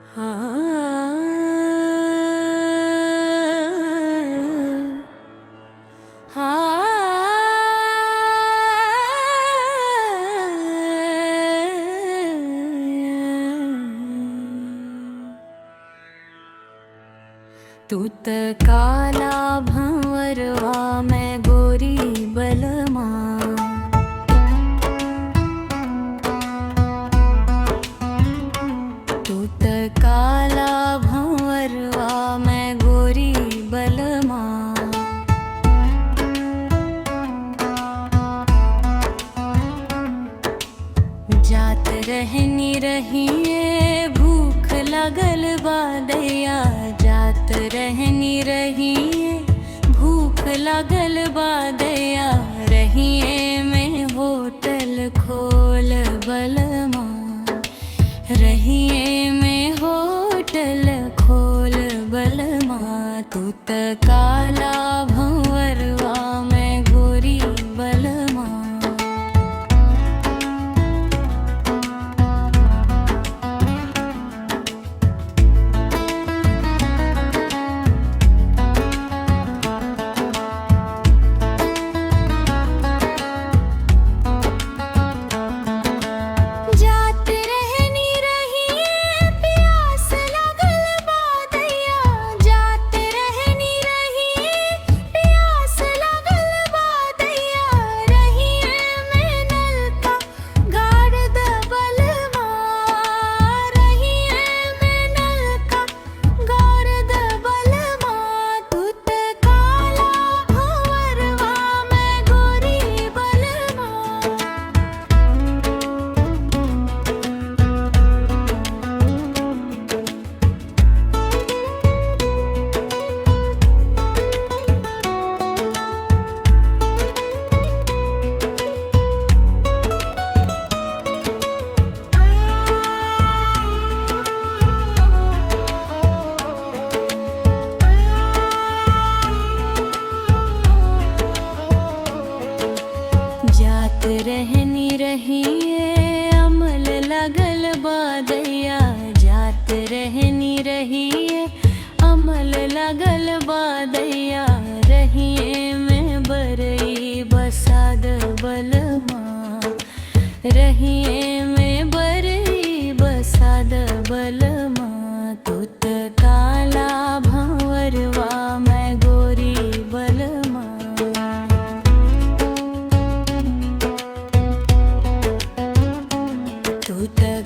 तू त काला भंवरवा मैं गोरी बलमा। तू त काला भंवरवा मैं गोरी बलमा। जात रहनी रहिए भूख लगल बादैया। जात रहनी रहिए भूख लगल बादैया। रहिए में होटल खोल बलमा। रहिए में होटल खोल बलमा। तू त काला भंवरवा मैं गोरी बलमा। जात रहनी रहिए अमल लगल बादैया। जात रहनी रहिए अमल लगल बादैया। रहिए में बरई बसाद बलमा। रहिए में बरई बसाद बलमा। तू त काला भंवरवा मैं गोरी बलमा। तू त